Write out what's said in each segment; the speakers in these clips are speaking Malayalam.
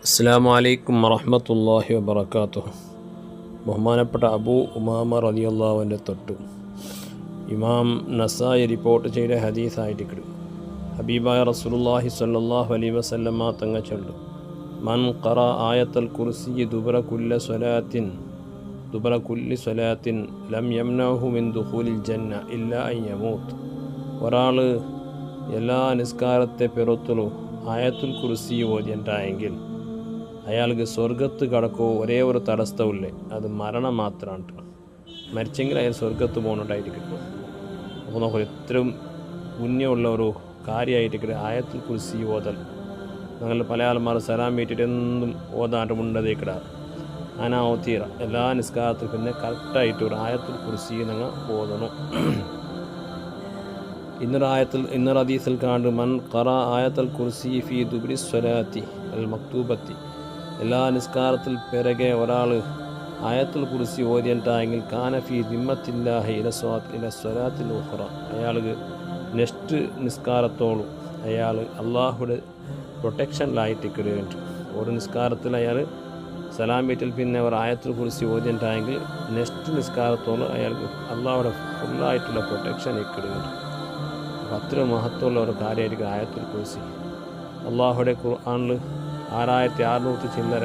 അസ്സലാമു അലൈക്കും വറഹ്മത്തുള്ളാഹി വബറകാതുഹു. ബഹുമാനപ്പെട്ട അബൂ ഉമാമ റളിയല്ലാഹുവിൻ്റെ തൊട്ട് ഇമാം നസായി റിപ്പോർട്ട് ചെയ്ത ഹദീസായിട്ട് ഹബീബായ റസൂലുള്ളാഹി സ്വല്ലല്ലാഹു അലൈഹി വസല്ലമ തങ്ങൾ ചൊല്ലും, മൻ ഖറ ആയത്തുൽ കുർസി ദുബറ കുല്ലി സ്വലാത്തിൻ ലം യംനഹു മിൻ ദുഖൂലിൽ ജന്ന ഇല്ലാ അൻ യമൂത്ത്. ഒരാൾ എല്ലാ നിസ്കാരത്തെ പെറുത്തലും ആയത്തുൽ കുർസി ഓതിയിട്ടുണ്ടെങ്കിൽ അയാൾക്ക് സ്വർഗത്ത് കടക്കോ ഒരേ ഒരു തടസ്സമില്ലേ, അത് മരണം മാത്രമാണ്. മരിച്ചെങ്കിൽ അയാൾ സ്വർഗത്ത് പോകുന്നുണ്ടായിരിക്കും. അപ്പോൾ നമുക്ക് എത്രയും പുണ്യമുള്ള ഒരു കാര്യമായിട്ട് ആയത്തുൽ കുർസി ഓതൽ. ഞങ്ങൾ പല ആൾമാർ സലാം വീട്ടിട്ട് എന്തും ഓതാണ്ട് മുണ്ടതേക്കിടാറ്. അങ്ങനെ ഓത്തീറ എല്ലാ നിസ്കാരത്തിൽ പിന്നെ കറക്റ്റായിട്ട് ഒരു ആയത്തുൽ കുർസി ഞങ്ങൾ ഓതണം. ഇന്നൊരു ഹദീസിൽ കാണുന്നു, മൻ ഖറ ആയത്തുൽ കുർസി ഫീ ദുബരി സ്വലാത്തി അൽ മക്തൂബത്തി. എല്ലാ നിസ്കാരത്തിൽ പിറകെ ഒരാൾ ആയത്തുൽ കുർസി ഓതിയിട്ടായെങ്കിൽ കാന ഫീ ദിമ്മത്തില്ലാഹി ഇല സ്വലാത്തിൽ ഉഖ്റ. അയാൾക്ക് നെക്സ്റ്റ് നിസ്കാരത്തോളം അയാൾ അള്ളാഹുടെ പ്രൊട്ടക്ഷനിലായിട്ടിരിക്കുന്നുണ്ട്. ഒരു നിസ്കാരത്തിൽ അയാൾ സലാം വീട്ടിൽ പിന്നെ ഒരു ആയത്തുൽ കുർസി ഓതിയിട്ടായെങ്കിൽ നെക്സ്റ്റ് നിസ്കാരത്തോളം അയാൾക്ക് അള്ളാഹുടെ ഫുള്ളായിട്ടുള്ള പ്രൊട്ടക്ഷൻ ഇരിക്കുന്നുണ്ട്. അത്ര മഹത്വമുള്ള ഒരു കാര്യമായിരിക്കും ആയത്തുൽ കുർസി. അള്ളാഹുടെ ഖുർആനിൽ 6600 ചില്ലറ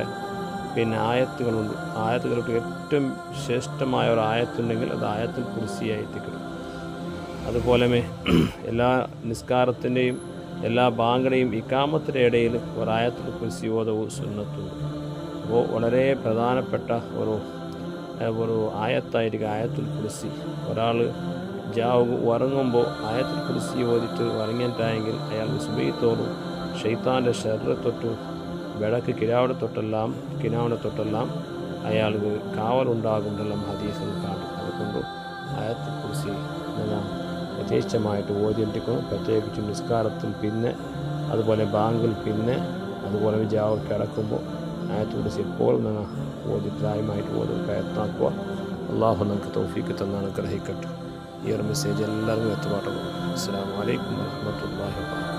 പിന്നെ ആയത്തുകളുണ്ട്. ആയത്തുകൾക്ക് ഏറ്റവും ശ്രേഷ്ഠമായ ഒരു ആയത്തുണ്ടെങ്കിൽ അത് ആയത്തുൽ കുർസി ആയിരിക്കും. അതുപോലെ എല്ലാ നിസ്കാരത്തിൻ്റെയും എല്ലാ ബാങ്കിൻ്റെയും ഇഖാമത്തിൻ്റെ ഇടയിൽ ഒരു ആയത്തുൽ കുർസി ഓതവും സുന്നത്തുണ്ട്. അപ്പോൾ വളരെ പ്രധാനപ്പെട്ട ഒരു ആയത്തായിരിക്കും ആയത്തുൽ കുർസി. ഒരാൾ ഉറങ്ങുമ്പോൾ ആയത്തുൽ കുർസി ഓതിട്ട് ഉറങ്ങിയിട്ടായെങ്കിൽ അയാൾക്ക് സുബഹിത്തോറും ഷെയ്ത്താൻ്റെ ശരീര തൊട്ട് വിളക്ക് കിനാവിനെ തൊട്ടെല്ലാം അയാൾക്ക് കാവലുണ്ടാകുമെന്നെല്ലാം ഹദീസിൽ കാണും. അതുകൊണ്ട് ആയത്തുൽ കുർസി യഥേച്ഛമായിട്ട് ഓതിയിട്ടിരിക്കണം. പ്രത്യേകിച്ചും നിസ്കാരത്തിൽ പിന്നെ അതുപോലെ ബാങ്കിൽ പിന്നെ അതുപോലെ ജാവ് കിടക്കുമ്പോൾ ആയത്തുൽ കുർസി എപ്പോഴും നിങ്ങൾ ഓതിദ്രായമായിട്ട് ഓതി പ്രയത്നാക്കുക. അള്ളാഹു നമുക്ക് തൗഫീക്ക് തന്നാണ് ഗ്രഹിക്കട്ടെ. ഈ ഒരു മെസ്സേജ് എല്ലാവർക്കും എത്തുപാട്ടണം. അസ്സലാമു അലൈക്കും വറഹ്മത്തുള്ളാഹി വബറകാതുഹു.